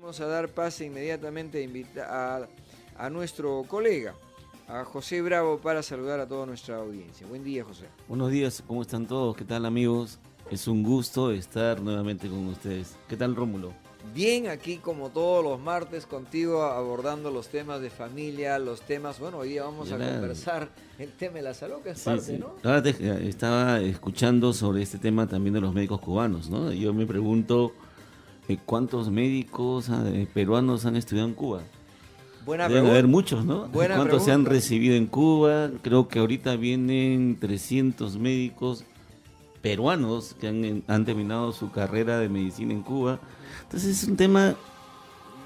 Vamos a dar pase inmediatamente a nuestro colega, a José Bravo, para saludar a toda nuestra audiencia. Buen día, José. Buenos días, ¿cómo están todos? ¿Qué tal, amigos? Es un gusto estar nuevamente con ustedes. ¿Qué tal, Rómulo? Bien, aquí como todos los martes contigo abordando los temas de familia, los temas, bueno, hoy día vamos a conversar el tema de la salud, que es parte, ¿no? Ahora estaba escuchando sobre este tema también de los médicos cubanos, ¿no? Yo me pregunto, ¿cuántos médicos peruanos han estudiado en Cuba? Deben haber muchos, ¿no? Buena ¿Cuántos se han pregunta. recibido en Cuba? Creo que ahorita vienen 300 médicos peruanos que han terminado su carrera de medicina en Cuba. Entonces es un tema,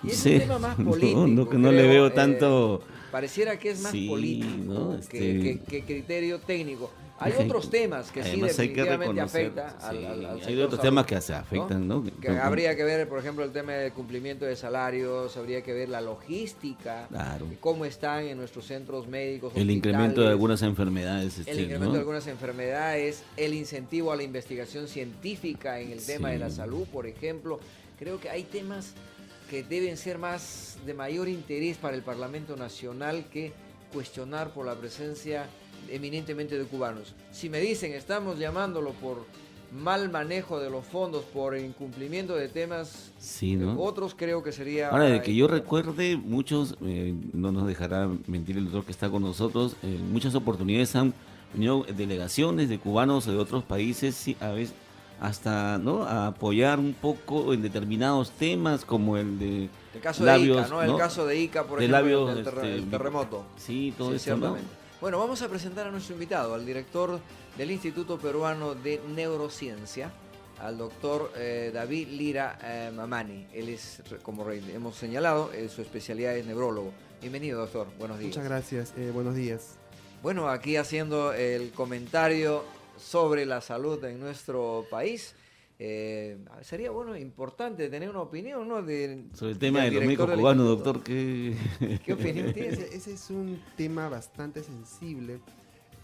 Y no es sé, un tema más político, que no le veo tanto. pareciera que es más político, ¿no? que criterio técnico. Hay otros temas que sí definitivamente afectan al hay otros temas que se afectan, ¿no? Habría que ver, por ejemplo, el tema del cumplimiento de salarios, habría que ver la logística, claro, cómo están en nuestros centros médicos, el incremento de algunas enfermedades. El incremento de algunas enfermedades, el incentivo a la investigación científica en el tema de la salud, por ejemplo. Creo que hay temas que deben ser de mayor interés para el Parlamento Nacional que cuestionar por la presencia eminentemente de cubanos. Si me dicen estamos llamándolo por mal manejo de los fondos, por incumplimiento de temas, sí, ¿no? Otros creo que sería... Ahora, de que yo recuerde, muchos, no nos dejará mentir el doctor que está con nosotros, muchas oportunidades han venido delegaciones de cubanos de otros países, sí, a veces hasta, ¿no?, a apoyar un poco en determinados temas como el caso labios, de Ica, ¿no? El caso de Ica, por de ejemplo, labios, el terremoto. Sí, todo eso, ¿no? Bueno, vamos a presentar a nuestro invitado, al director del Instituto Peruano de Neurociencia, al doctor David Lira Mamani. Él es, como hemos señalado, su especialidad es neurólogo. Bienvenido, doctor. Buenos días. Muchas gracias. Buenos días. Bueno, aquí haciendo el comentario sobre la salud en nuestro país. Sería bueno, importante tener una opinión, ¿no? Sobre el tema de los médicos cubanos, doctor. ¿Qué opinión tiene? Ese es un tema bastante sensible.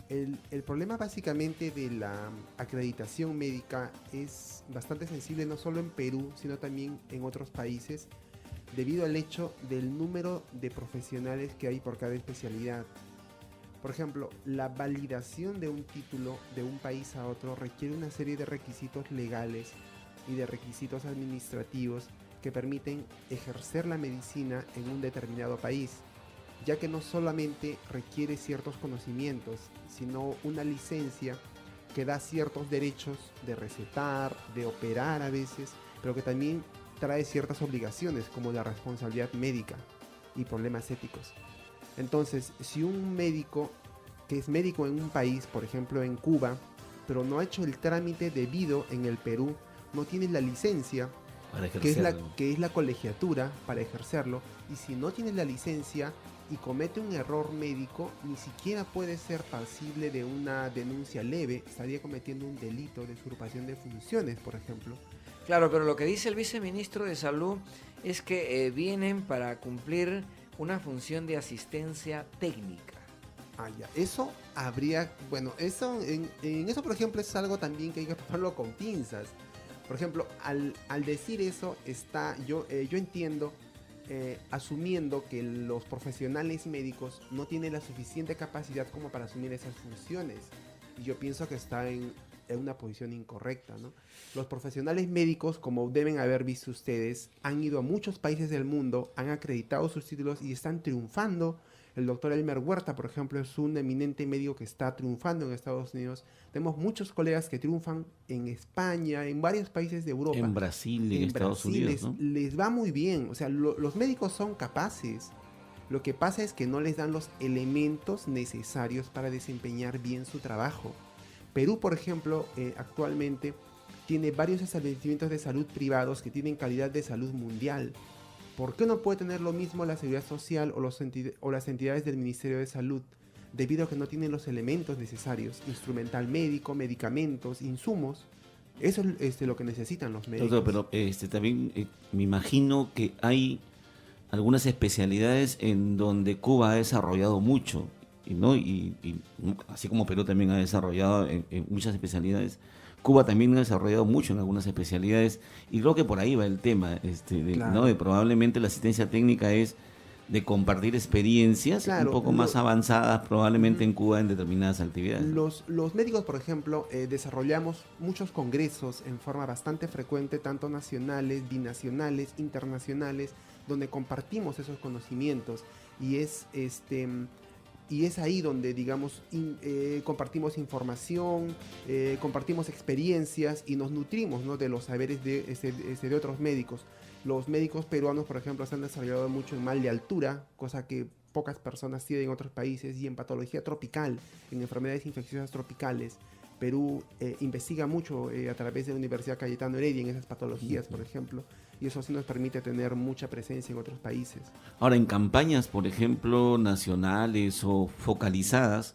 El problema básicamente de la acreditación médica es bastante sensible no solo en Perú, sino también en otros países, debido al hecho del número de profesionales que hay por cada especialidad. Por ejemplo, la validación de un título de un país a otro requiere una serie de requisitos legales y de requisitos administrativos que permiten ejercer la medicina en un determinado país, ya que no solamente requiere ciertos conocimientos, sino una licencia que da ciertos derechos de recetar, de operar a veces, pero que también trae ciertas obligaciones como la responsabilidad médica y problemas éticos. Entonces, si un médico que es médico en un país, por ejemplo en Cuba, pero no ha hecho el trámite debido en el Perú, no tiene la licencia, que es la colegiatura para ejercerlo, y si no tiene la licencia y comete un error médico, ni siquiera puede ser pasible de una denuncia leve, estaría cometiendo un delito de usurpación de funciones, por ejemplo. Claro, pero lo que dice el viceministro de Salud es que vienen para cumplir una función de asistencia técnica. Ya. Eso habría, bueno, eso en eso, por ejemplo, es algo también que hay que tomarlo con pinzas. Por ejemplo, al decir eso, yo entiendo, asumiendo que los profesionales médicos no tienen la suficiente capacidad como para asumir esas funciones. Y yo pienso que está en una posición incorrecta, ¿no? Los profesionales médicos, como deben haber visto ustedes, han ido a muchos países del mundo, han acreditado sus títulos y están triunfando. El doctor Elmer Huerta, por ejemplo, es un eminente médico que está triunfando en Estados Unidos. Tenemos muchos colegas que triunfan en España, en varios países de Europa. En Brasil, en Estados Unidos, ¿no? Les va muy bien. O sea, los médicos son capaces. Lo que pasa es que no les dan los elementos necesarios para desempeñar bien su trabajo. Perú, por ejemplo, actualmente tiene varios establecimientos de salud privados que tienen calidad de salud mundial. ¿Por qué no puede tener lo mismo la Seguridad Social o las entidades del Ministerio de Salud? Debido a que no tienen los elementos necesarios, instrumental médico, medicamentos, insumos. Eso es lo que necesitan los médicos. Doctor, pero también me imagino que hay algunas especialidades en donde Cuba ha desarrollado mucho, ¿no? Y así como Perú también ha desarrollado en muchas especialidades. Cuba también ha desarrollado mucho en algunas especialidades y creo que por ahí va el tema, Claro. ¿no? De probablemente la asistencia técnica es de compartir experiencias Claro, un poco más avanzadas probablemente en Cuba en determinadas actividades. Los médicos, por ejemplo, desarrollamos muchos congresos en forma bastante frecuente, tanto nacionales, binacionales, internacionales, donde compartimos esos conocimientos y es ahí donde, digamos, compartimos información, compartimos experiencias y nos nutrimos, ¿no?, de los saberes de otros médicos. Los médicos peruanos, por ejemplo, se han desarrollado mucho en mal de altura, cosa que pocas personas tienen en otros países, y en patología tropical, en enfermedades infecciosas tropicales. Perú investiga mucho a través de la Universidad Cayetano Heredia en esas patologías, por ejemplo, y eso sí nos permite tener mucha presencia en otros países. Ahora, en campañas, por ejemplo, nacionales o focalizadas,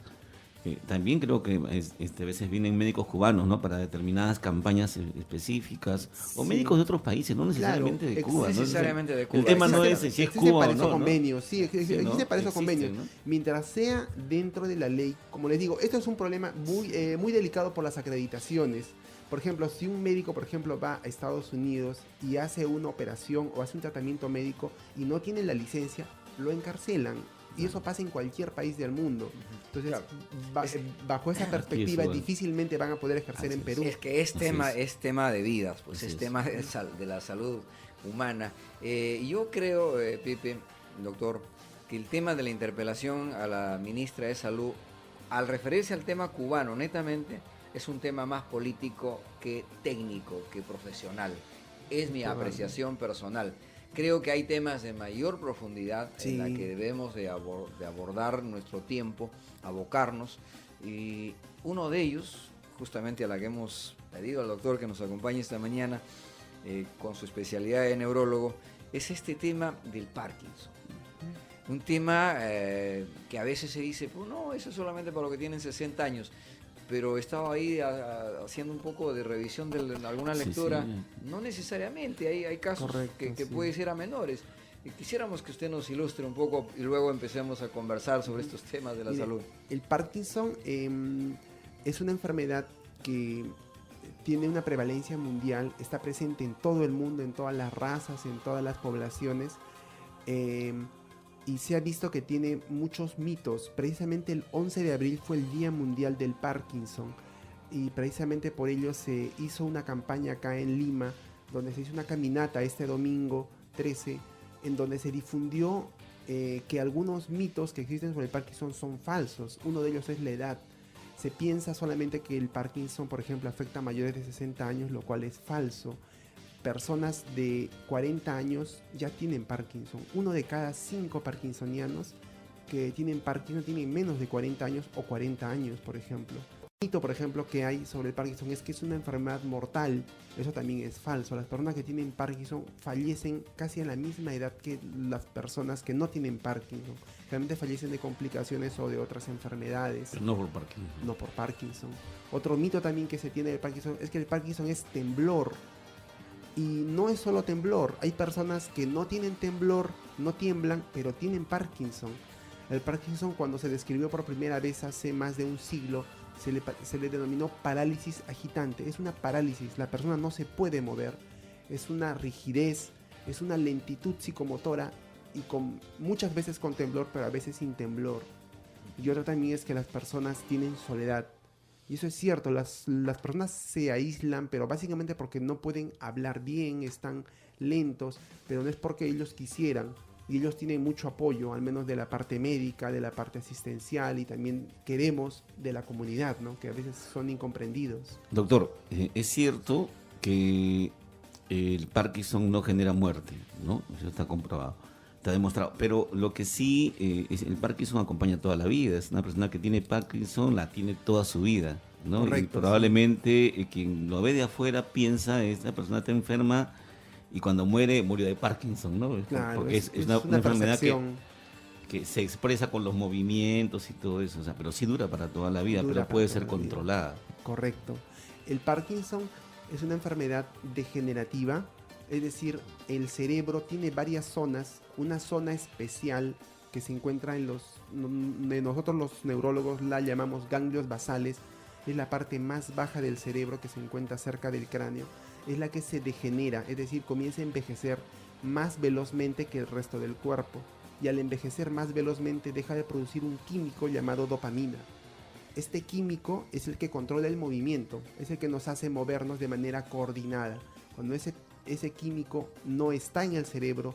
también creo que a veces vienen médicos cubanos, ¿no? Para determinadas campañas específicas, o Sí. médicos de otros países, no necesariamente Claro, de Cuba. no necesariamente de Cuba. El tema no es Exactamente. si es Existe Cuba para o eso no, ¿no? convenios, sí, existe ¿no? para eso Existen, convenios. ¿no? Mientras sea dentro de la ley, como les digo, esto es un problema muy delicado por las acreditaciones. Por ejemplo, si un médico, por ejemplo, va a Estados Unidos y hace una operación o hace un tratamiento médico y no tiene la licencia, lo encarcelan. Y eso pasa en cualquier país del mundo. Entonces, Claro. bajo esa perspectiva, igual. difícilmente van a poder ejercer Así en es. Perú. Es que es tema de vidas, pues Así es es. tema de la salud humana. Yo creo, Pipe, doctor, que el tema de la interpelación a la ministra de Salud, al referirse al tema cubano, netamente, es un tema más político que técnico, que profesional. Es mi apreciación personal. Creo que hay temas de mayor profundidad en la que debemos de abordar nuestro tiempo, abocarnos. Y uno de ellos, justamente a la que hemos pedido al doctor que nos acompañe esta mañana, con su especialidad de neurólogo, es este tema del Parkinson. Un tema que a veces se dice, pues no, eso es solamente para los que tienen 60 años. Pero estaba ahí haciendo un poco de revisión de alguna lectura. Sí. No necesariamente, hay casos Correcto, que sí. puede ser a menores. Y quisiéramos que usted nos ilustre un poco y luego empecemos a conversar sobre estos temas de la Mire, salud. El Parkinson es una enfermedad que tiene una prevalencia mundial, está presente en todo el mundo, en todas las razas, en todas las poblaciones, y se ha visto que tiene muchos mitos. Precisamente el 11 de abril fue el Día Mundial del Parkinson, y precisamente por ello se hizo una campaña acá en Lima, donde se hizo una caminata este domingo 13, en donde se difundió que algunos mitos que existen sobre el Parkinson son falsos. Uno de ellos es la edad. Se piensa solamente que el Parkinson, por ejemplo, afecta a mayores de 60 años, lo cual es falso. Personas de 40 años ya tienen Parkinson. 1 de cada 5 parkinsonianos que tienen Parkinson tienen menos de 40 años o 40 años, por ejemplo. El mito, por ejemplo, que hay sobre el Parkinson es que es una enfermedad mortal. Eso también es falso. Las personas que tienen Parkinson fallecen casi a la misma edad que las personas que no tienen Parkinson. Realmente fallecen de complicaciones o de otras enfermedades. Pero no por Parkinson. No por Parkinson. Otro mito también que se tiene del Parkinson es que el Parkinson es temblor. Y no es solo temblor. Hay personas que no tienen temblor, no tiemblan, pero tienen Parkinson. El Parkinson, cuando se describió por primera vez hace más de un siglo, se le denominó parálisis agitante. Es una parálisis, la persona no se puede mover. Es una rigidez, es una lentitud psicomotora, y muchas veces con temblor, pero a veces sin temblor. Y otro también es que las personas tienen soledad. Y eso es cierto, las personas se aíslan, pero básicamente porque no pueden hablar bien, están lentos, pero no es porque ellos quisieran. Y ellos tienen mucho apoyo, al menos de la parte médica, de la parte asistencial, y también queremos de la comunidad, ¿no?, que a veces son incomprendidos. Doctor, es cierto que el Parkinson no genera muerte, ¿no? Eso está comprobado, está demostrado. Pero lo que sí, el Parkinson acompaña toda la vida. Es una persona que tiene Parkinson, la tiene toda su vida, ¿no? Correcto, y probablemente quien lo ve de afuera piensa, esta persona está enferma y cuando muere, murió de Parkinson, ¿no? Claro, porque es una enfermedad percepción. que se expresa con los movimientos y todo eso, o sea, pero sí dura para toda la vida, Dura pero para puede toda ser la vida. controlada. Correcto. El Parkinson es una enfermedad degenerativa, es decir, el cerebro tiene varias zonas, una zona especial que se encuentra nosotros los neurólogos la llamamos ganglios basales, es la parte más baja del cerebro que se encuentra cerca del cráneo, es la que se degenera, es decir, comienza a envejecer más velozmente que el resto del cuerpo, y al envejecer más velozmente deja de producir un químico llamado dopamina. Este químico es el que controla el movimiento, es el que nos hace movernos de manera coordinada. Cuando ese químico no está en el cerebro,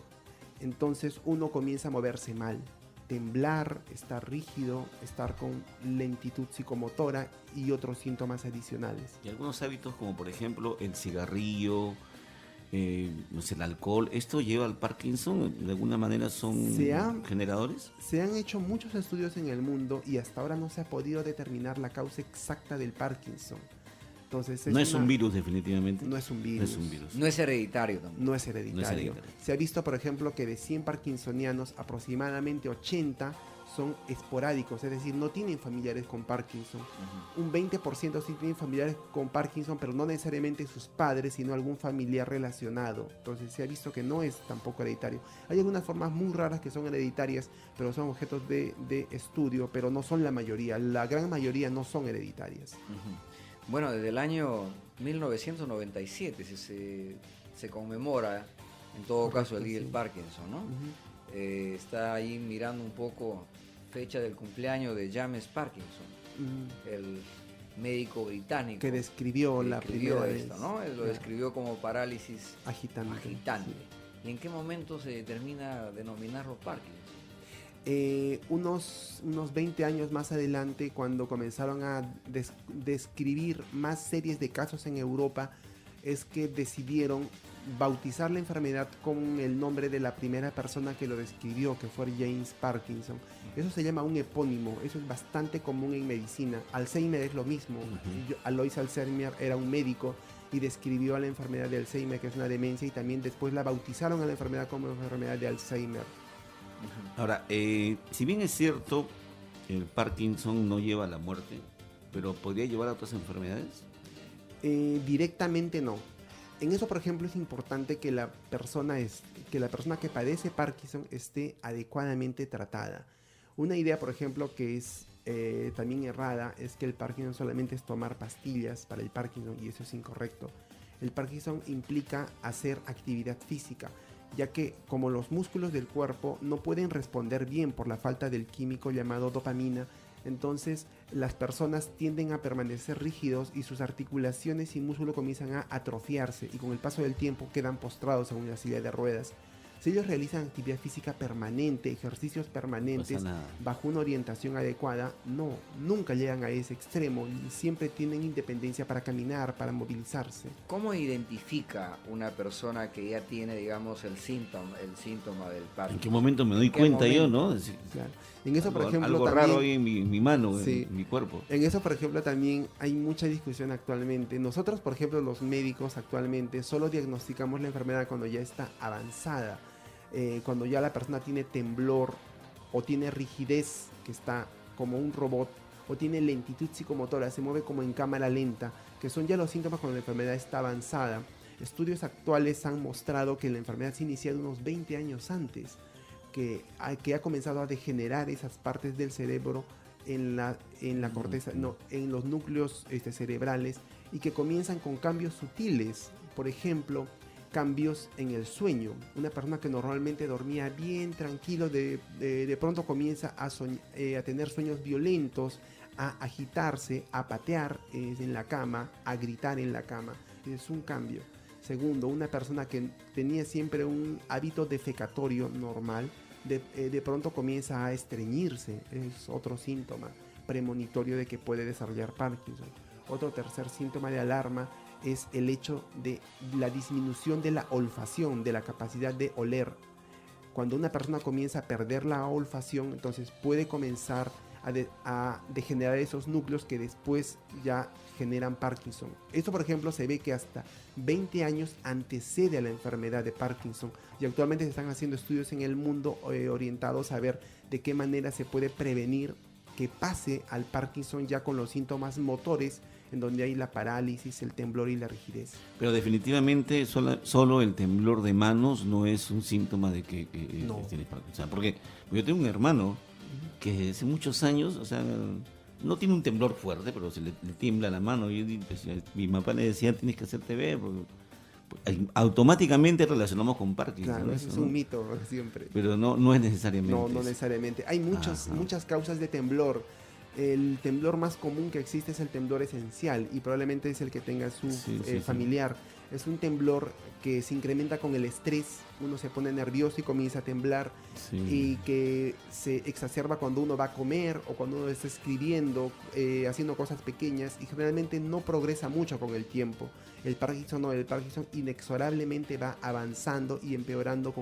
entonces uno comienza a moverse mal, temblar, estar rígido, estar con lentitud psicomotora y otros síntomas adicionales. Y algunos hábitos como por ejemplo el cigarrillo, no sé, el alcohol, ¿esto lleva al Parkinson? ¿De alguna manera son generadores? Se han hecho muchos estudios en el mundo y hasta ahora no se ha podido determinar la causa exacta del Parkinson. Entonces, no es un virus, definitivamente. No es un virus. No es hereditario tampoco. No es hereditario. Se ha visto, por ejemplo, que de 100 parkinsonianos, aproximadamente 80 son esporádicos, es decir, no tienen familiares con Parkinson. Un 20% sí tienen familiares con Parkinson, pero no necesariamente sus padres, sino algún familiar relacionado. Entonces se ha visto que no es tampoco hereditario. Hay algunas formas muy raras que son hereditarias, pero son objetos de estudio, pero no son la mayoría. La gran mayoría no son hereditarias. Bueno, desde el año 1997 se conmemora, en todo caso, el Día del Parkinson, ¿no? Está ahí mirando un poco fecha del cumpleaños de James Parkinson, el médico británico que describió la primera esto, ¿no? Él lo describió como parálisis agitante. Sí. ¿Y en qué momento se determina denominarlo Parkinson? Unos 20 años más adelante, cuando comenzaron a describir más series de casos en Europa, es que decidieron bautizar la enfermedad con el nombre de la primera persona que lo describió, que fue James Parkinson. Eso se llama un epónimo, eso es bastante común en medicina. Alzheimer es lo mismo. Alois Alzheimer era un médico y describió a la enfermedad de Alzheimer, que es una demencia, y también después la bautizaron a la enfermedad como enfermedad de Alzheimer. Ahora, si bien es cierto, el Parkinson no lleva a la muerte, pero ¿podría llevar a otras enfermedades? Directamente no. En eso, por ejemplo, es importante que la persona que padece Parkinson esté adecuadamente tratada. Una idea, por ejemplo, que es también errada, es que el Parkinson solamente es tomar pastillas para el Parkinson, y eso es incorrecto. El Parkinson implica hacer actividad física, ya que como los músculos del cuerpo no pueden responder bien por la falta del químico llamado dopamina, entonces las personas tienden a permanecer rígidos y sus articulaciones y músculos comienzan a atrofiarse, y con el paso del tiempo quedan postrados en una silla de ruedas. Si ellos realizan actividad física permanente, ejercicios permanentes, bajo una orientación adecuada, nunca llegan a ese extremo y siempre tienen independencia para caminar, para movilizarse. ¿Cómo identifica una persona que ya tiene, digamos, el síntoma del Parkinson? ¿En qué momento me doy cuenta yo, no? Claro. En eso, por ejemplo, algo también, raro ahí en mi mano, sí, en mi cuerpo. En eso, por ejemplo, también hay mucha discusión actualmente. Nosotros, por ejemplo, los médicos actualmente solo diagnosticamos la enfermedad cuando ya está avanzada. Cuando ya la persona tiene temblor o tiene rigidez, que está como un robot, o tiene lentitud psicomotora, se mueve como en cámara lenta, que son ya los síntomas cuando la enfermedad está avanzada. Estudios actuales han mostrado que la enfermedad se inicia unos 20 años antes, que ha comenzado a degenerar esas partes del cerebro en la corteza, en los núcleos cerebrales, y que comienzan con cambios sutiles. Por ejemplo, cambios en el sueño. Una persona que normalmente dormía bien, tranquilo, de pronto comienza a tener sueños violentos, a agitarse, a patear en la cama, a gritar en la cama. Es un cambio. Segundo, una persona que tenía siempre un hábito defecatorio normal, de pronto comienza a estreñirse. Es otro síntoma premonitorio de que puede desarrollar Parkinson. Otro tercer síntoma de alarma es el hecho de la disminución de la olfacción, de la capacidad de oler. Cuando una persona comienza a perder la olfacción, entonces puede comenzar a degenerar esos núcleos que después ya generan Parkinson. Esto, por ejemplo, se ve que hasta 20 años antecede a la enfermedad de Parkinson, y actualmente se están haciendo estudios en el mundo orientados a ver de qué manera se puede prevenir que pase al Parkinson ya con los síntomas motores, en donde hay la parálisis, el temblor y la rigidez. Pero definitivamente solo el temblor de manos no es un síntoma de que no. Tienes Parkinson. O sea, porque yo tengo un hermano que hace muchos años, o sea, no tiene un temblor fuerte, pero se le tiembla la mano. Pues, mi papá le decía, tienes que hacerte ver, porque automáticamente relacionamos con Parkinson. Claro, ¿no? eso es ¿no? un mito siempre. Pero no es necesariamente No eso. necesariamente. Hay muchas causas de temblor. El temblor más común que existe es el temblor esencial y probablemente es el que tenga su familiar. Es un temblor que se incrementa con el estrés, uno se pone nervioso y comienza a temblar, y que se exacerba cuando uno va a comer o cuando uno está escribiendo, haciendo cosas pequeñas, y generalmente no progresa mucho con el tiempo. El Parkinson inexorablemente va avanzando y empeorando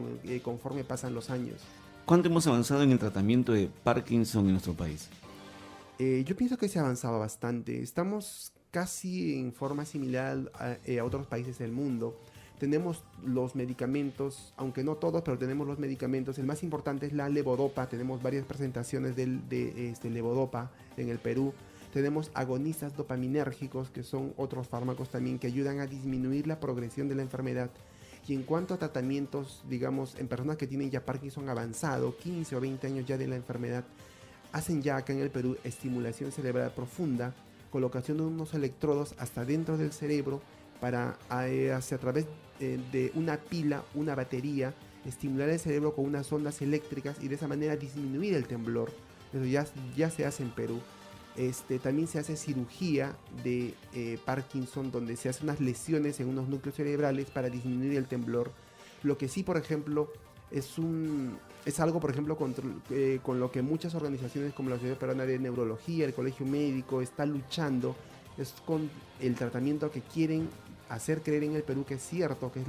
conforme pasan los años. ¿Cuánto hemos avanzado en el tratamiento de Parkinson en nuestro país? Yo pienso que se ha avanzado bastante. Estamos casi en forma similar a otros países del mundo. Tenemos los medicamentos, aunque no todos, pero tenemos los medicamentos. El más importante es la levodopa. Tenemos varias presentaciones de levodopa en el Perú. Tenemos agonistas dopaminérgicos, que son otros fármacos también que ayudan a disminuir la progresión de la enfermedad. Y en cuanto a tratamientos, digamos, en personas que tienen ya Parkinson avanzado, 15 o 20 años ya de la enfermedad, hacen ya acá en el Perú estimulación cerebral profunda, colocación de unos electrodos hasta dentro del cerebro para a través de una pila, una batería, estimular el cerebro con unas ondas eléctricas y de esa manera disminuir el temblor. Eso ya se hace en Perú. También se hace cirugía de Parkinson, donde se hacen unas lesiones en unos núcleos cerebrales para disminuir el temblor. Lo que sí, por ejemplo, es algo, por ejemplo, con lo que muchas organizaciones como la Sociedad Peruana de Neurología, el Colegio Médico, está luchando, es con el tratamiento que quieren hacer creer en el Perú que es cierto, que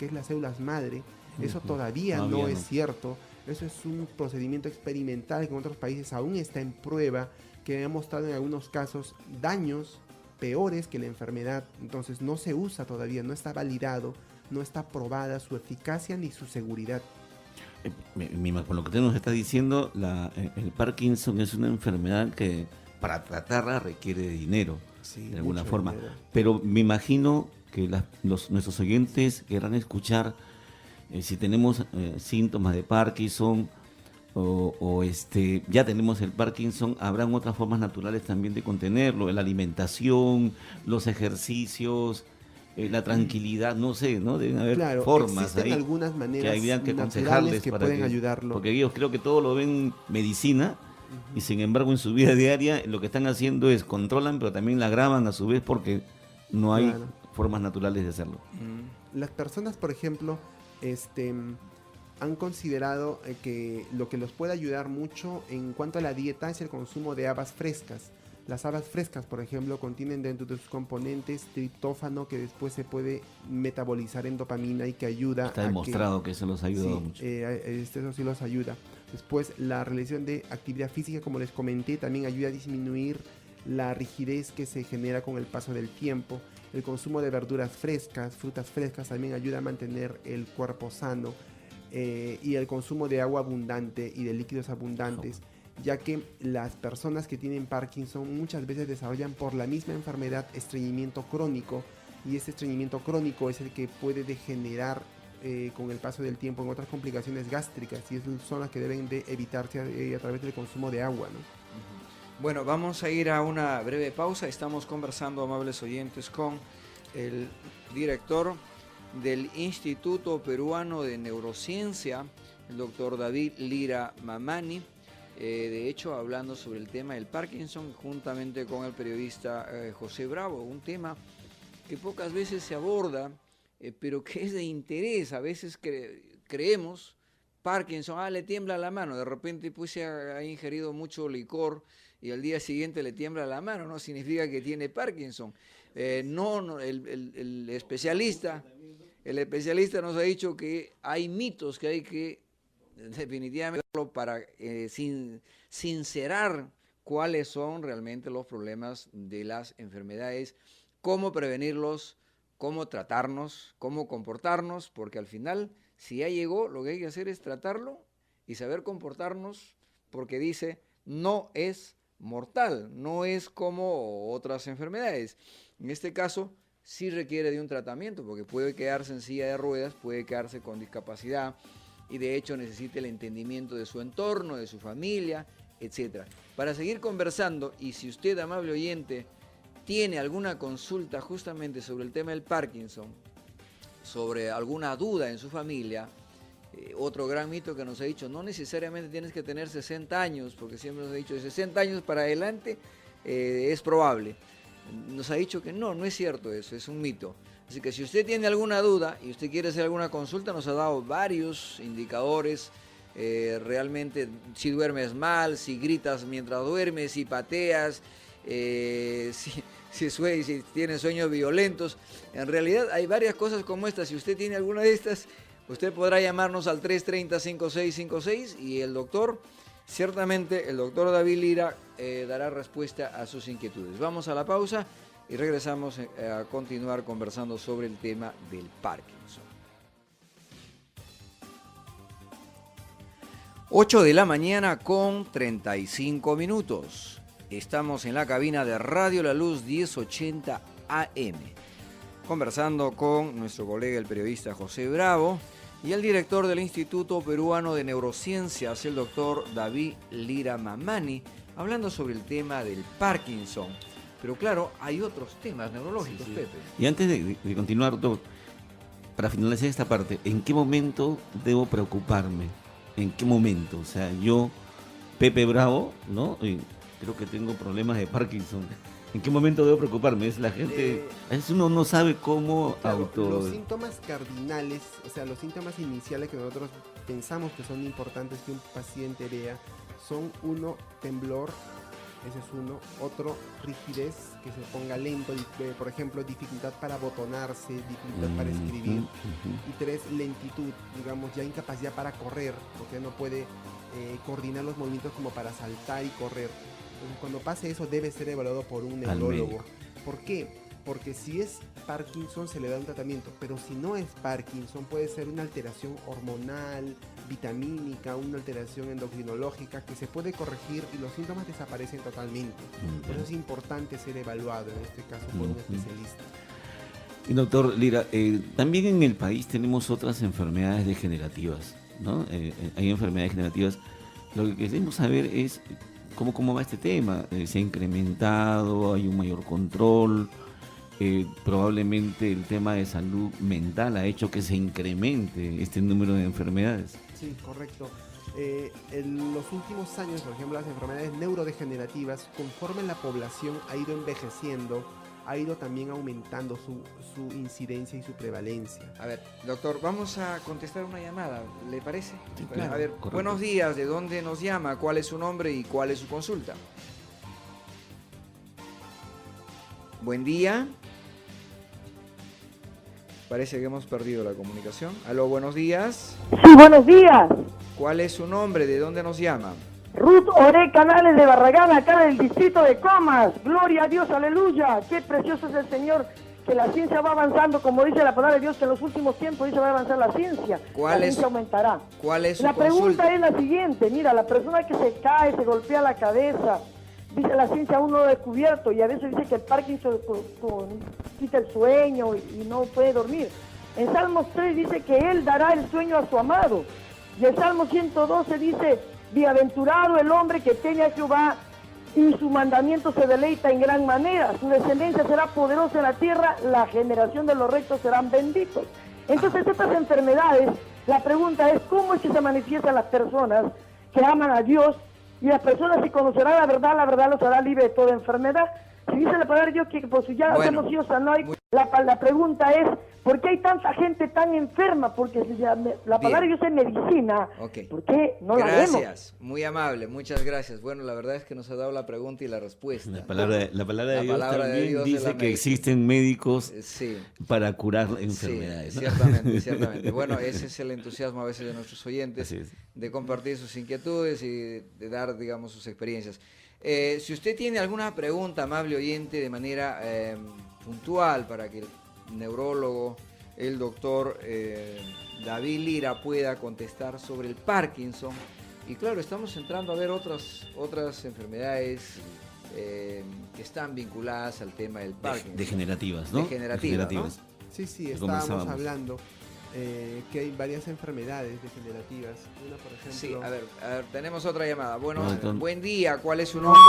es las células madre. Eso todavía no es cierto. Eso es un procedimiento experimental que en otros países aún está en prueba, que ha mostrado en algunos casos daños peores que la enfermedad. Entonces no se usa todavía, no está validado, no está probada su eficacia ni su seguridad. Por lo que usted nos está diciendo, el Parkinson es una enfermedad que para tratarla requiere de dinero, de alguna forma. Dinero. Pero me imagino que nuestros oyentes querrán escuchar si tenemos síntomas de Parkinson o ya tenemos el Parkinson, habrán otras formas naturales también de contenerlo, la alimentación, los ejercicios, la tranquilidad, no sé, ¿no? Deben haber formas ahí, algunas maneras que habrían que aconsejarles que para pueden ayudarlo. Porque ellos creo que todo lo ven medicina, y sin embargo en su vida diaria lo que están haciendo es controlan, pero también la agravan a su vez porque no hay formas naturales de hacerlo. Las personas, por ejemplo, han considerado que lo que los puede ayudar mucho en cuanto a la dieta es el consumo de habas frescas. Las habas frescas, por ejemplo, contienen dentro de sus componentes triptófano, que después se puede metabolizar en dopamina y que ayuda. Está demostrado que eso los ayuda mucho. Eso sí los ayuda. Después, la realización de actividad física, como les comenté, también ayuda a disminuir la rigidez que se genera con el paso del tiempo. El consumo de verduras frescas, frutas frescas, también ayuda a mantener el cuerpo sano. Y el consumo de agua abundante y de líquidos abundantes, ya que las personas que tienen Parkinson muchas veces desarrollan por la misma enfermedad estreñimiento crónico, y ese estreñimiento crónico es el que puede degenerar con el paso del tiempo en otras complicaciones gástricas, y esas son las que deben de evitarse a través del consumo de agua, ¿no? Bueno, vamos a ir a una breve pausa. Estamos conversando, amables oyentes, con el director del Instituto Peruano de Neurociencia, el doctor David Lira Mamani, de hecho hablando sobre el tema del Parkinson, juntamente con el periodista José Bravo, un tema que pocas veces se aborda, pero que es de interés. A veces creemos, Parkinson, le tiembla la mano, de repente pues se ha ingerido mucho licor y al día siguiente le tiembla la mano, no significa que tiene Parkinson. El especialista nos ha dicho que hay mitos que hay que definitivamente para sincerar cuáles son realmente los problemas de las enfermedades, cómo prevenirlos, cómo tratarnos, cómo comportarnos, porque al final, si ya llegó, lo que hay que hacer es tratarlo y saber comportarnos, porque dice, no es mortal, no es como otras enfermedades. En este caso, sí requiere de un tratamiento, porque puede quedarse en silla de ruedas, puede quedarse con discapacidad, y de hecho necesita el entendimiento de su entorno, de su familia, etcétera. Para seguir conversando, y si usted, amable oyente, tiene alguna consulta justamente sobre el tema del Parkinson, sobre alguna duda en su familia, otro gran mito que nos ha dicho, no necesariamente tienes que tener 60 años, porque siempre nos ha dicho de 60 años para adelante es probable. Nos ha dicho que no es cierto eso, es un mito. Así que si usted tiene alguna duda y usted quiere hacer alguna consulta, nos ha dado varios indicadores. Realmente, si duermes mal, si gritas mientras duermes, si pateas, si tienes sueños violentos. En realidad hay varias cosas como estas. Si usted tiene alguna de estas, usted podrá llamarnos al 330-5656 y el doctor, ciertamente el doctor David Lira, dará respuesta a sus inquietudes. Vamos a la pausa y regresamos a continuar conversando sobre el tema del Parkinson. 8 de la mañana con 35 minutos. Estamos en la cabina de Radio La Luz 1080 AM, conversando con nuestro colega el periodista José Bravo y el director del Instituto Peruano de Neurociencias, el doctor David Lira Mamani, hablando sobre el tema del Parkinson. Pero claro, hay otros temas neurológicos, sí. Pepe. Y antes de continuar, doctor, para finalizar esta parte, ¿en qué momento debo preocuparme? ¿En qué momento? O sea, yo, Pepe Bravo, ¿no? Creo que tengo problemas de Parkinson. ¿En qué momento debo preocuparme? Es la gente, a veces uno no sabe cómo claro, los síntomas cardinales, o sea, los síntomas iniciales que nosotros pensamos que son importantes que un paciente vea, son uno, temblor, ese es uno, otro, rigidez, que se ponga lento, por ejemplo, dificultad para botonarse, dificultad para escribir, y 3, lentitud, digamos, ya incapacidad para correr, porque no puede coordinar los movimientos como para saltar y correr. Entonces, cuando pase eso debe ser evaluado por un neurólogo. ¿Por qué? Porque si es Parkinson se le da un tratamiento, pero si no es Parkinson puede ser una alteración hormonal, vitamínica, una alteración endocrinológica que se puede corregir y los síntomas desaparecen totalmente. Por eso es importante ser evaluado, en este caso por un especialista. Y doctor Lira, también en el país tenemos otras enfermedades degenerativas, ¿no? Hay enfermedades degenerativas. Lo que queremos saber es cómo va este tema. ¿Se ha incrementado? ¿Hay un mayor control? Probablemente el tema de salud mental ha hecho que se incremente este número de enfermedades. Sí, correcto. En los últimos años, por ejemplo, las enfermedades neurodegenerativas, conforme la población ha ido envejeciendo, ha ido también aumentando su incidencia y su prevalencia. A ver, doctor, vamos a contestar una llamada, ¿le parece? Sí, claro, a ver, correcto. Buenos días, ¿de dónde nos llama? ¿Cuál es su nombre y cuál es su consulta? Buen día. Parece que hemos perdido la comunicación. Aló, buenos días. Sí, buenos días. ¿Cuál es su nombre? ¿De dónde nos llama? Ruth Oré Canales de Barragán, acá del distrito de Comas. Gloria a Dios, aleluya. Qué precioso es el Señor, que la ciencia va avanzando, como dice la palabra de Dios, que en los últimos tiempos dice va a avanzar la ciencia. La ciencia aumentará. ¿Cuál es su La pregunta consulta? es la siguiente, mira, la persona que se cae, se golpea la cabeza, dice la ciencia aún no lo ha descubierto, y a veces dice que el Parkinson quita el sueño y no puede dormir. En Salmos 3 dice que Él dará el sueño a su amado. Y el Salmo 112 dice, bienaventurado el hombre que teme a Jehová y su mandamiento se deleita en gran manera. Su descendencia será poderosa en la tierra, la generación de los rectos serán benditos. Entonces estas enfermedades, la pregunta es, ¿cómo es que se manifiestan las personas que aman a Dios? Y las personas si conocerán la verdad los hará libre de toda enfermedad. Si dice la palabra de Dios que por su llagas hemos sido sanados, la pregunta es, ¿por qué hay tanta gente tan enferma? Porque la palabra de Dios es medicina. Okay. ¿Por qué no la vemos? Gracias, muy amable, muchas gracias. Bueno, la verdad es que nos ha dado la pregunta y la respuesta. La palabra de Dios también Dios dice que existen médicos sí, para curar enfermedades. Sí, ¿no? ciertamente, ciertamente. Bueno, ese es el entusiasmo a veces de nuestros oyentes, de compartir sus inquietudes y de dar, digamos, sus experiencias. Si usted tiene alguna pregunta, amable oyente, de manera puntual para que el neurólogo, el doctor David Lira pueda contestar sobre el Parkinson. Y claro, estamos entrando a ver otras enfermedades que están vinculadas al tema del Parkinson. Degenerativas, ¿no? Degenerativas, ¿no? Sí, estábamos hablando. que hay varias enfermedades degenerativas. Una, por ejemplo... Sí, a ver, tenemos otra llamada. Bueno, Entonces- buen día, ¿cuál es su nombre?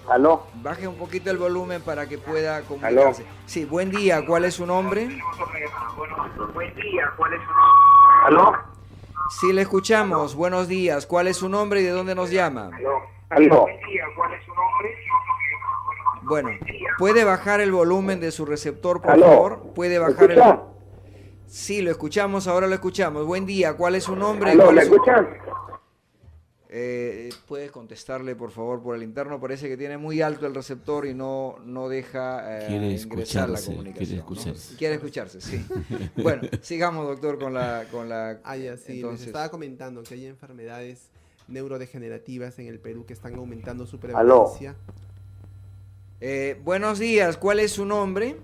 Aló, Baje un poquito el volumen para que pueda comunicarse. Sí, buen día, ¿cuál es su nombre? aló, Sí, le escuchamos. Buenos días, ¿cuál es su nombre y de dónde nos llama? aló. Bueno, ¿puede bajar el volumen de su receptor, por Aló. favor? ¿Puede ¿Me bajar el... escucha? Sí, lo escuchamos, ahora lo escuchamos. Buen día, ¿cuál es su nombre? y Aló, cuál ¿me es su- escuchan? ¿Puede contestarle, por favor, por el interno? Parece que tiene muy alto el receptor y no deja Quiere ingresar la escucharse, comunicación. quiere ¿no? escucharse. Quiere escucharse, sí. Bueno, sigamos, doctor, con la... Ah, ya, sí, les entonces, estaba comentando que hay enfermedades neurodegenerativas en el Perú que están aumentando su Aló. prevalencia. buenos días, ¿cuál es su nombre?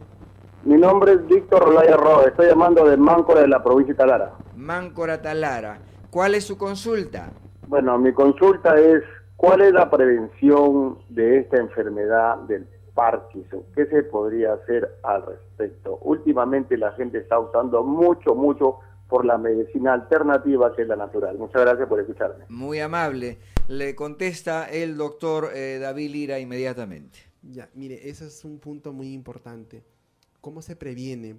Mi nombre es Víctor Olaya Roa, estoy llamando de Máncora de la provincia de Talara. Máncora Talara. ¿Cuál es su consulta? Bueno, mi consulta es, ¿cuál es la prevención de esta enfermedad del Parkinson? ¿Qué se podría hacer al respecto? Últimamente la gente está optando mucho por la medicina alternativa que es la natural. Muchas gracias por escucharme. Muy amable. Le contesta el doctor David Lira inmediatamente. Ya, mire, ese es un punto muy importante. ¿Cómo se previene?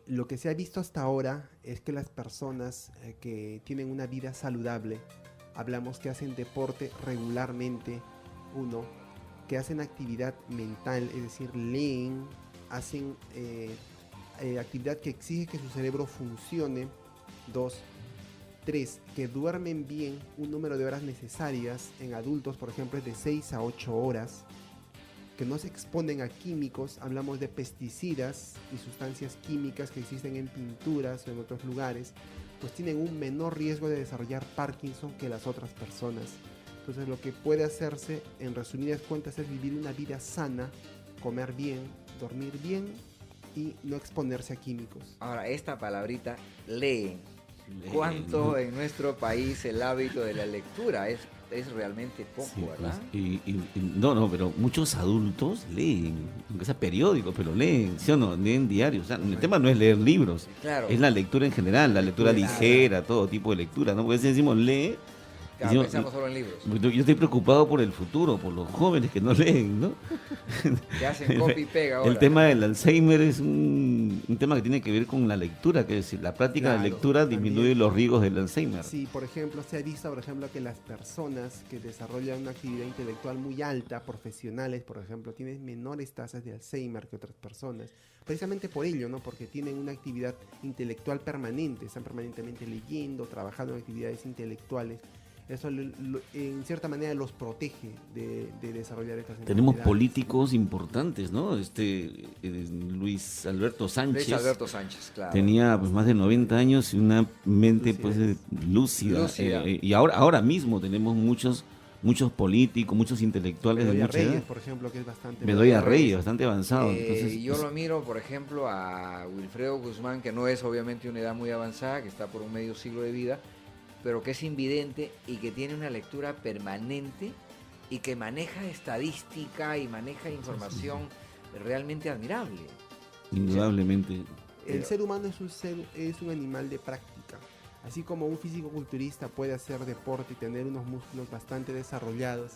Lo que se ha visto hasta ahora es que las personas que tienen una vida saludable, hablamos que hacen deporte regularmente, uno, que hacen actividad mental, es decir, leen, hacen actividad que exige que su cerebro funcione, dos, tres, que duermen bien un número de horas necesarias, en adultos por ejemplo es de 6 a 8 horas, que no se exponen a químicos, hablamos de pesticidas y sustancias químicas que existen en pinturas o en otros lugares, pues tienen un menor riesgo de desarrollar Parkinson que las otras personas. Entonces lo que puede hacerse, en resumidas cuentas, es vivir una vida sana, comer bien, dormir bien y no exponerse a químicos. Ahora, esta palabrita, leen. ¿Cuánto en nuestro país el hábito de la lectura? Es realmente poco, Sí, ¿verdad? pues, no, pero muchos adultos leen, aunque sea periódico, pero leen, ¿sí o no? Leen diarios. O sea, el tema no es leer libros, Claro. es la lectura en general, la lectura ligera, todo tipo de lectura, ¿no? Porque si decimos lee, Claro, decimos- pensamos solo en libros. yo estoy preocupado por el futuro, por los jóvenes que no leen, ¿no? Que hacen copy y pega ahora. El tema del Alzheimer es un tema que tiene que ver con la lectura, que es decir, la práctica de Claro, lectura también. disminuye los riesgos del Alzheimer. Sí, por ejemplo, se ha visto, por ejemplo, que las personas que desarrollan una actividad intelectual muy alta, profesionales, por ejemplo, tienen menores tasas de Alzheimer que otras personas. Precisamente por ello, ¿no? Porque tienen una actividad intelectual permanente, están permanentemente leyendo, trabajando en actividades intelectuales. Eso en cierta manera los protege de desarrollar estas Tenemos enfermedades. políticos importantes, ¿no? Luis Alberto Sánchez. Luis Alberto Sánchez, claro. Tenía pues más de 90 años y una mente pues lúcida. Lúcida. Y ahora mismo tenemos muchos políticos, muchos intelectuales de Bedoya mucha Reyes, edad. por ejemplo, que es bastante... Bedoya Reyes, bastante avanzado. Entonces, yo pues, lo miro, por ejemplo, a Wilfredo Guzmán, que no es obviamente una edad muy avanzada, que está por un medio siglo de vida, pero que es invidente y que tiene una lectura permanente y que maneja estadística y maneja información realmente admirable. indudablemente. El ser humano es un animal de práctica. Así como un físico-culturista puede hacer deporte y tener unos músculos bastante desarrollados,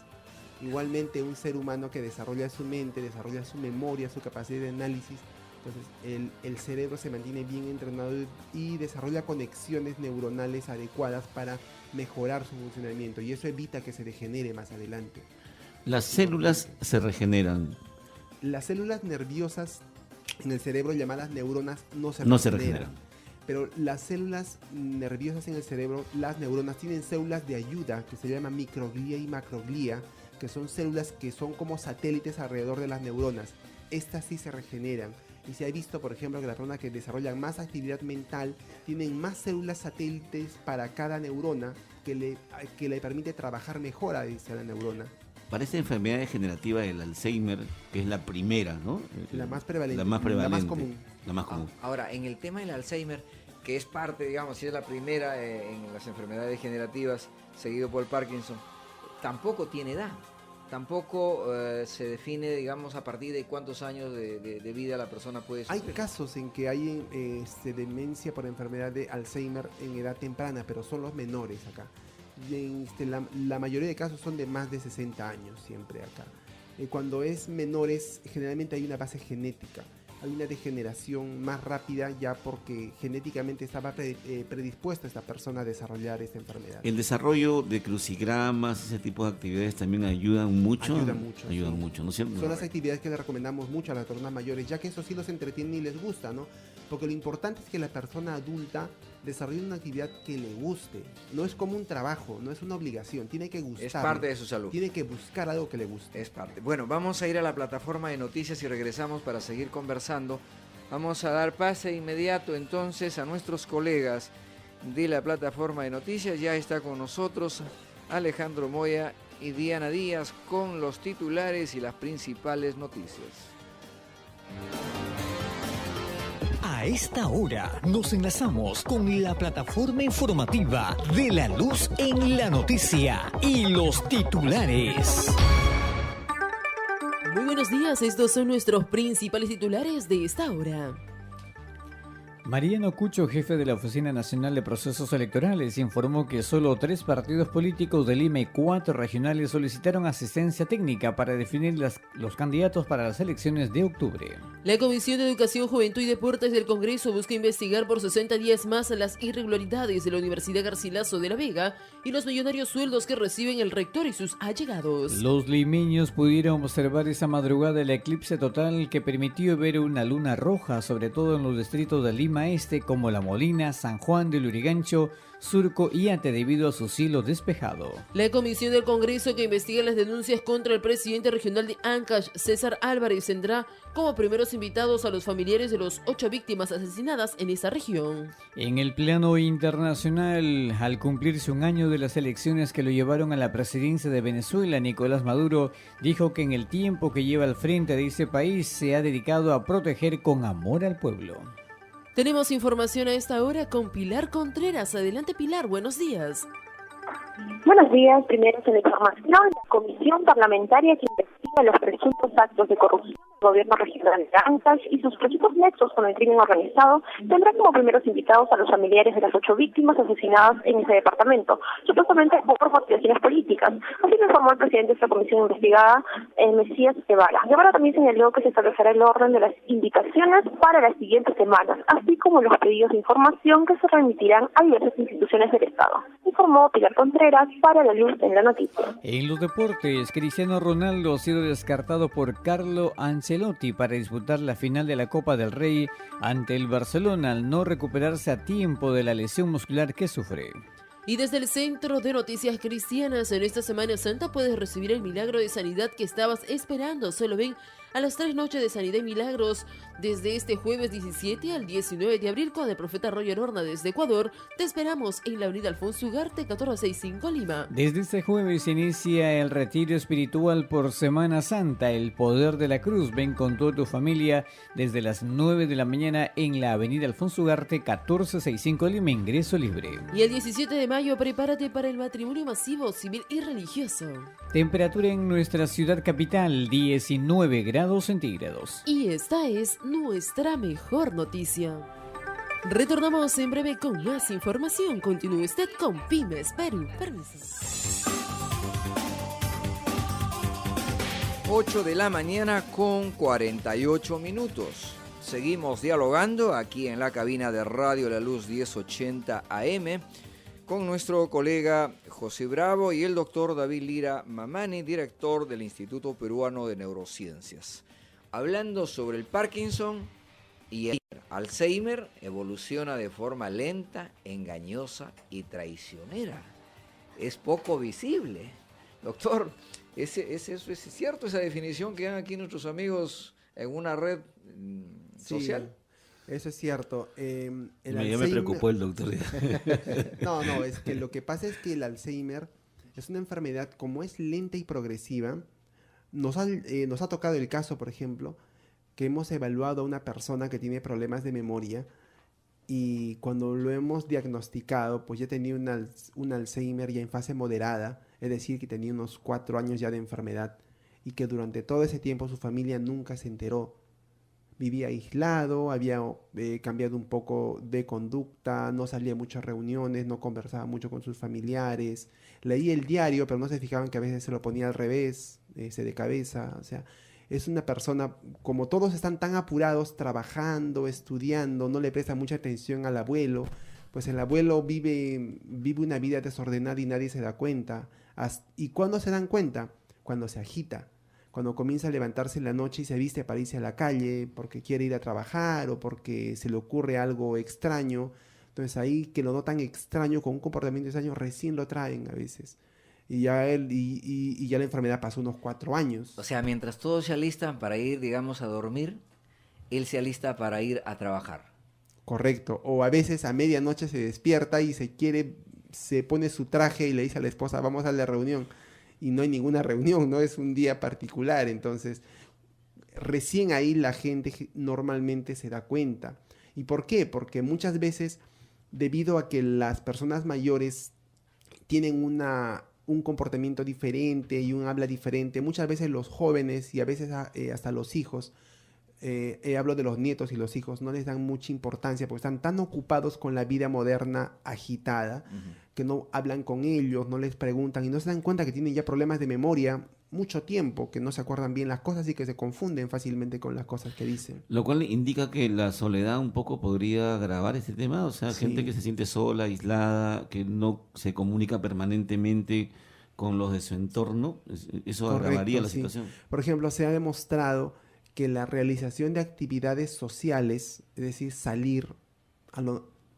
igualmente un ser humano que desarrolla su mente, desarrolla su memoria, su capacidad de análisis, entonces el cerebro se mantiene bien entrenado y desarrolla conexiones neuronales adecuadas para mejorar su funcionamiento, y eso evita que se degenere más adelante. Las células se regeneran. Las células nerviosas en el cerebro, llamadas neuronas, no se regeneran. Pero las células nerviosas en el cerebro, las neuronas, tienen células de ayuda que se llaman microglía y macroglía, que son células que son como satélites alrededor de las neuronas. Estas sí se regeneran. Y se ha visto, por ejemplo, que las personas que desarrollan más actividad mental tienen más células satélites para cada neurona que le permite trabajar mejor a la neurona. Para esta enfermedad degenerativa del Alzheimer, que es la primera, ¿no? La más prevalente. La más prevalente. La más común. La más común. Ahora, en el tema del Alzheimer, que es parte, digamos, si es la primera en las enfermedades degenerativas, seguido por el Parkinson, tampoco tiene edad. tampoco se define, digamos, a partir de cuántos años de vida la persona puede Hay sufrir. casos en que hay demencia por enfermedad de Alzheimer en edad temprana, pero son los menores acá. Y la mayoría de casos son de más de 60 años siempre acá. Cuando es menores, generalmente hay una base genética. Hay una degeneración más rápida ya porque genéticamente estaba predispuesta esta persona a desarrollar esta enfermedad. El desarrollo de crucigramas, ese tipo de actividades también ayudan mucho. Ayudan mucho, Ayudan sí. mucho, ¿no es cierto? Son las actividades que les recomendamos mucho a las personas mayores, ya que eso sí los entretiene y les gusta, ¿no? Porque lo importante es que la persona adulta desarrolle una actividad que le guste. No es como un trabajo, no es una obligación, tiene que gustar. Es parte de su salud. Tiene que buscar algo que le guste. Es parte. Bueno, vamos a ir a la plataforma de noticias y regresamos para seguir conversando. Vamos a dar pase inmediato entonces a nuestros colegas de la plataforma de noticias. Ya está con nosotros Alejandro Moya y Diana Díaz con los titulares y las principales noticias. A esta hora nos enlazamos con la plataforma informativa de La Luz en la Noticia y los titulares. Muy buenos días, estos son nuestros principales titulares de esta hora. Mariano Cucho, jefe de la Oficina Nacional de Procesos Electorales, informó que solo 3 partidos políticos de Lima y 4 regionales solicitaron asistencia técnica para definir los candidatos para las elecciones de octubre. La Comisión de Educación, Juventud y Deportes del Congreso busca investigar por 60 días más las irregularidades de la Universidad Garcilaso de la Vega y los millonarios sueldos que reciben el rector y sus allegados. Los limeños pudieron observar esa madrugada el eclipse total que permitió ver una luna roja, sobre todo en los distritos de Lima Este como La Molina, San Juan de Lurigancho, Surco y Ate debido a su cielo despejado. La comisión del Congreso que investiga las denuncias contra el presidente regional de Ancash, César Álvarez, tendrá como primeros invitados a los familiares de los 8 víctimas asesinadas en esa región. En el plano internacional, al cumplirse un año de las elecciones que lo llevaron a la presidencia de Venezuela, Nicolás Maduro dijo que en el tiempo que lleva al frente de ese país se ha dedicado a proteger con amor al pueblo. Tenemos información a esta hora con Pilar Contreras. Adelante, Pilar, buenos días. Buenos días. Primero en la información, la comisión parlamentaria que investiga los presuntos actos de corrupción del gobierno regional de Ancash y sus presuntos nexos con el crimen organizado tendrá como primeros invitados a los familiares de las 8 víctimas asesinadas en ese departamento, supuestamente por motivaciones políticas. Así lo informó el presidente de esta comisión investigada, Mesías Guevara. Guevara también señaló que se establecerá el orden de las invitaciones para las siguientes semanas, así como los pedidos de información que se remitirán a diversas instituciones del Estado. Informó Pilar Contreras para La Luz en la Noticia. En los deportes, Cristiano Ronaldo ha sido descartado por Carlo Ancelotti para disputar la final de la Copa del Rey ante el Barcelona al no recuperarse a tiempo de la lesión muscular que sufre. Y desde el Centro de Noticias Cristianas, en esta Semana Santa puedes recibir el milagro de sanidad que estabas esperando. Solo ven a las 3 noches de Sanidad y Milagros desde este jueves 17 al 19 de abril con el profeta Roger Horna desde Ecuador. Te esperamos en la avenida Alfonso Ugarte, 1465 Lima. Desde este jueves inicia el retiro espiritual por Semana Santa, el poder de la cruz. Ven con toda tu familia desde las 9 de la mañana en la avenida Alfonso Ugarte, 1465 Lima, ingreso libre. Y el 17 de mayo prepárate para el matrimonio masivo, civil y religioso. Temperatura en nuestra ciudad capital, 19 grados centígrados. Y esta es nuestra mejor noticia. Retornamos en breve con más información. Continúe usted con Pymes Perú. Permiso. 8 de la mañana con 48 minutos. Seguimos dialogando aquí en la cabina de Radio La Luz 1080 AM con nuestro colega José Bravo y el doctor David Lira Mamani, director del Instituto Peruano de Neurociencias. Hablando sobre el Parkinson y el Alzheimer, evoluciona de forma lenta, engañosa y traicionera. Es poco visible. Doctor, ¿es cierto esa definición que dan aquí nuestros amigos en una red social? Sí. Eso es cierto. Ya me preocupó el doctor. No, es que lo que pasa es que el Alzheimer es una enfermedad, como es lenta y progresiva. Nos ha tocado el caso, por ejemplo, que hemos evaluado a una persona que tiene problemas de memoria y cuando lo hemos diagnosticado, pues ya tenía un Alzheimer ya en fase moderada es decir, que tenía unos 4 años ya de enfermedad y que durante todo ese tiempo su familia nunca se enteró. Vivía aislado, había cambiado un poco de conducta, no salía a muchas reuniones, no conversaba mucho con sus familiares, leía el diario, pero no se fijaban que a veces se lo ponía al revés, de cabeza, o sea, es una persona, como todos están tan apurados, trabajando, estudiando, no le presta mucha atención al abuelo, pues el abuelo vive una vida desordenada y nadie se da cuenta. ¿Y cuándo se dan cuenta? Cuando se agita, cuando comienza a levantarse en la noche y se viste para irse a la calle porque quiere ir a trabajar o porque se le ocurre algo extraño. Entonces ahí que lo notan extraño, con un comportamiento extraño, recién lo traen a veces. Y ya y ya la enfermedad pasó unos 4 años. O sea, mientras todos se alistan para ir, digamos, a dormir, él se alista para ir a trabajar. Correcto. O a veces a medianoche se despierta y se pone su traje y le dice a la esposa, vamos a la reunión. Y no hay ninguna reunión, no es un día particular. Entonces, recién ahí la gente normalmente se da cuenta. ¿Y por qué? Porque muchas veces, debido a que las personas mayores tienen un comportamiento diferente y un habla diferente, muchas veces los jóvenes y a veces hasta los hijos, hablo de los nietos y los hijos, no les dan mucha importancia porque están tan ocupados con la vida moderna agitada, que no hablan con ellos, no les preguntan y no se dan cuenta que tienen ya problemas de memoria mucho tiempo, que no se acuerdan bien las cosas y que se confunden fácilmente con las cosas que dicen. Lo cual indica que la soledad un poco podría agravar este tema, o sea, Sí. gente que se siente sola, aislada, que no se comunica permanentemente con los de su entorno, eso Correcto, agravaría la sí. situación. Por ejemplo, se ha demostrado que la realización de actividades sociales, es decir, salir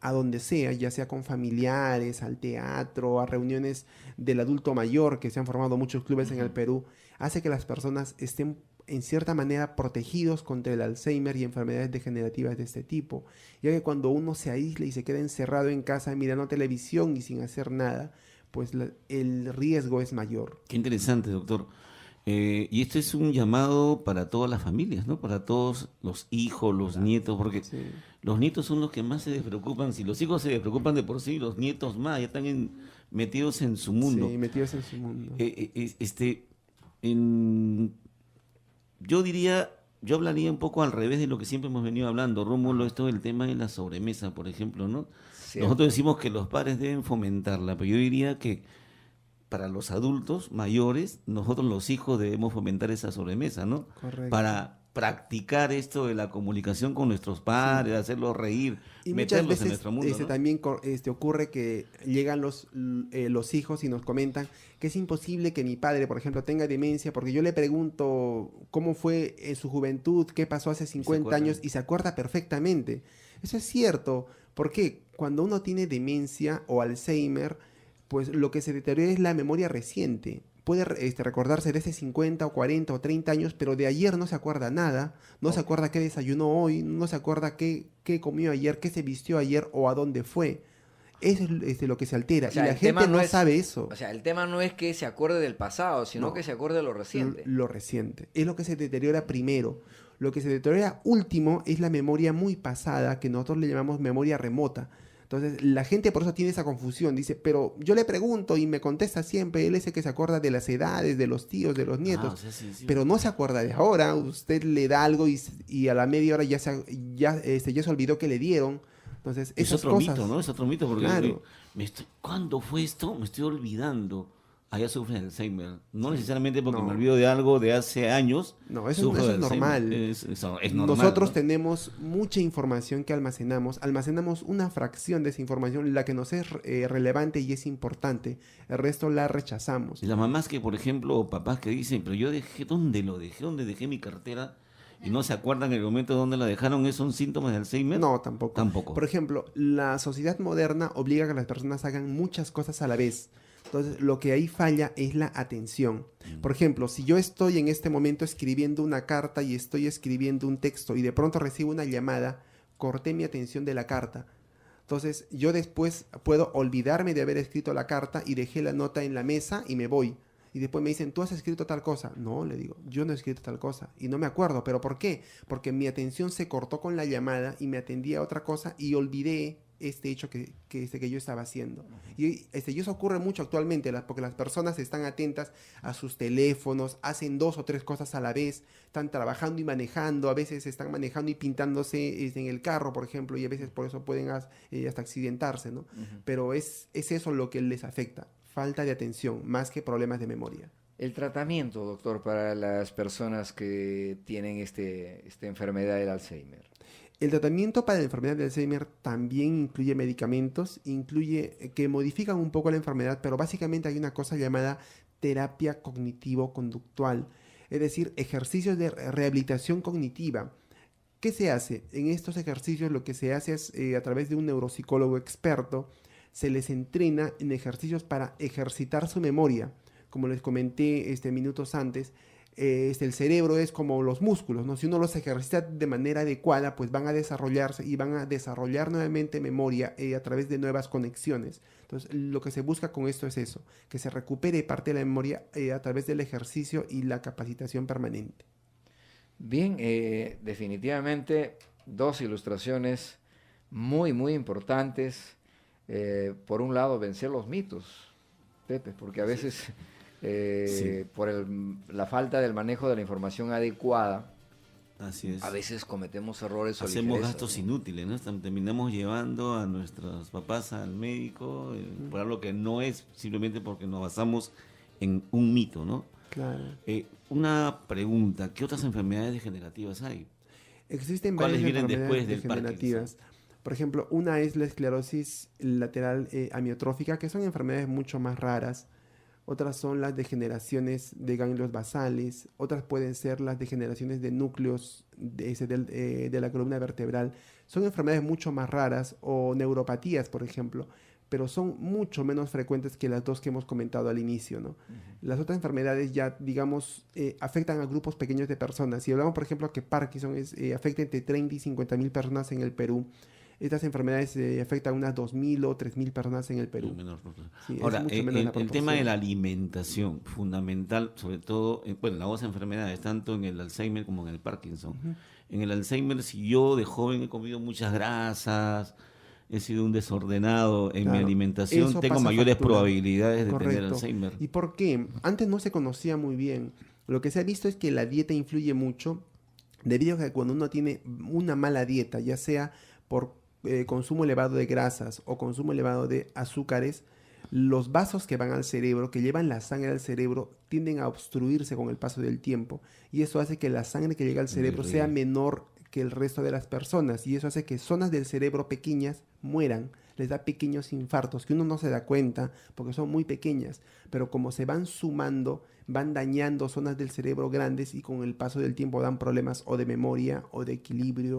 a donde sea, ya sea con familiares, al teatro, a reuniones del adulto mayor, que se han formado muchos clubes en el Perú, hace que las personas estén en cierta manera protegidos contra el Alzheimer y enfermedades degenerativas de este tipo, ya que cuando uno se aísla y se queda encerrado en casa mirando televisión y sin hacer nada, pues el riesgo es mayor. Qué interesante, doctor. Y este es un llamado para todas las familias, ¿no? Para todos los hijos, los nietos, porque Sí. los nietos son los que más se despreocupan. Si los hijos se despreocupan de por sí, los nietos más, ya están metidos en su mundo. Sí, metidos en su mundo. Yo hablaría un poco al revés de lo que siempre hemos venido hablando, Rómulo, esto del tema de la sobremesa, por ejemplo, ¿no? Cierto. Nosotros decimos que los padres deben fomentarla, pero yo diría que para los adultos mayores, nosotros los hijos debemos fomentar esa sobremesa, ¿no? Correcto. Para practicar esto de la comunicación con nuestros padres, hacerlos reír, Y muchas meterlos veces en nuestro mundo, ¿no? también ocurre que llegan los hijos y nos comentan que es imposible que mi padre, por ejemplo, tenga demencia, porque yo le pregunto cómo fue en su juventud, qué pasó hace 50 años, y se acuerda perfectamente. Eso es cierto, porque cuando uno tiene demencia o Alzheimer, pues lo que se deteriora es la memoria reciente. Puede recordarse de hace 50 o 40 o 30 años, pero de ayer no se acuerda nada, no se acuerda qué desayunó hoy, no se acuerda qué comió ayer, qué se vistió ayer o a dónde fue. Eso es lo que se altera. O sea, y la el tema gente no es- sabe eso. O sea, el tema no es que se acuerde del pasado, sino No. que se acuerde de lo reciente. Lo reciente. Es lo que se deteriora primero. Lo que se deteriora último es la memoria muy pasada, que nosotros le llamamos memoria remota. Entonces, la gente por eso tiene esa confusión. Dice, pero yo le pregunto y me contesta siempre, él es el que se acuerda de las edades, de los tíos, de los nietos. Ah, o sea, sí. Pero no se acuerda de ahora. Usted le da algo y a la media hora ya se olvidó que le dieron. Entonces, Es esas otro cosas. mito, ¿no? Es otro mito porque Claro. ¿cuándo fue esto? Me estoy olvidando. Allá sufre de Alzheimer. No necesariamente porque No. me olvido de algo de hace años. No, eso sufro es de Alzheimer. normal. Es normal. Nosotros ¿no? tenemos mucha información que almacenamos una fracción de esa información, la que nos es relevante y es importante, el resto la rechazamos. Y las mamás que, por ejemplo, o papás que dicen, pero yo ¿dónde lo dejé? ¿Dónde dejé mi cartera? Y no se acuerdan en el momento donde la dejaron, ¿esos son síntomas de Alzheimer? No, tampoco. Tampoco. Por ejemplo, la sociedad moderna obliga a que las personas hagan muchas cosas a la vez. Entonces, lo que ahí falla es la atención. Por ejemplo, si yo estoy en este momento escribiendo una carta y estoy escribiendo un texto y de pronto recibo una llamada, corté mi atención de la carta. Entonces, yo después puedo olvidarme de haber escrito la carta y dejé la nota en la mesa y me voy. Y después me dicen, ¿tú has escrito tal cosa? No, le digo, yo no he escrito tal cosa. Y no me acuerdo. ¿Pero por qué? Porque mi atención se cortó con la llamada y me atendí a otra cosa y olvidé este hecho que yo estaba haciendo. Y eso ocurre mucho actualmente, porque las personas están atentas a sus teléfonos, hacen 2 o 3 cosas a la vez, están trabajando y manejando, a veces están manejando y pintándose en el carro, por ejemplo, y a veces por eso pueden hasta accidentarse, ¿no? Pero es eso lo que les afecta, falta de atención, más que problemas de memoria. El tratamiento, doctor, para las personas que tienen esta enfermedad del Alzheimer. El tratamiento para la enfermedad de Alzheimer también incluye medicamentos, incluye que modifican un poco la enfermedad, pero básicamente hay una cosa llamada terapia cognitivo-conductual, es decir, ejercicios de rehabilitación cognitiva. ¿Qué se hace? En estos ejercicios lo que se hace es, a través de un neuropsicólogo experto, se les entrena en ejercicios para ejercitar su memoria. Como les comenté minutos antes, el cerebro es como los músculos, ¿no? Si uno los ejercita de manera adecuada, pues van a desarrollarse y van a desarrollar nuevamente memoria a través de nuevas conexiones. Entonces, lo que se busca con esto es eso, que se recupere parte de la memoria a través del ejercicio y la capacitación permanente. Bien, definitivamente 2 ilustraciones muy, muy importantes. Por un lado, vencer los mitos, Pepe, porque a veces... por la falta del manejo de la información adecuada, así es, a veces cometemos errores. Hacemos gastos inútiles, ¿no? Terminamos llevando a nuestros papás al médico por algo que no es, simplemente porque nos basamos en un mito, ¿no? Claro. Una pregunta, ¿qué otras enfermedades degenerativas hay? Existen ¿Cuáles varias vienen enfermedades después del degenerativas. Por ejemplo, una es la esclerosis lateral amiotrófica, que son enfermedades mucho más raras. Otras son las degeneraciones de ganglios basales, otras pueden ser las degeneraciones de núcleos de la columna vertebral. Son enfermedades mucho más raras, o neuropatías, por ejemplo, pero son mucho menos frecuentes que las 2 que hemos comentado al inicio, ¿no? Las otras enfermedades ya, digamos, afectan a grupos pequeños de personas. Si hablamos, por ejemplo, que Parkinson afecta entre 30 y 50 mil personas en el Perú, estas enfermedades afectan a unas 2.000 o 3.000 personas en el Perú. Sí, ahora, el tema de la alimentación, fundamental, sobre todo, en las 2 enfermedades, tanto en el Alzheimer como en el Parkinson. En el Alzheimer, si yo de joven he comido muchas grasas, he sido un desordenado en mi alimentación, tengo mayores probabilidades de tener Alzheimer. ¿Y por qué? Antes no se conocía muy bien. Lo que se ha visto es que la dieta influye mucho, debido a que cuando uno tiene una mala dieta, ya sea por consumo elevado de grasas o consumo elevado de azúcares, los vasos que van al cerebro, que llevan la sangre al cerebro, tienden a obstruirse con el paso del tiempo, y eso hace que la sangre que llega al cerebro sea menor que el resto de las personas, y eso hace que zonas del cerebro pequeñas mueran, les da pequeños infartos que uno no se da cuenta porque son muy pequeñas, pero como se van sumando, van dañando zonas del cerebro grandes y con el paso del tiempo dan problemas o de memoria o de equilibrio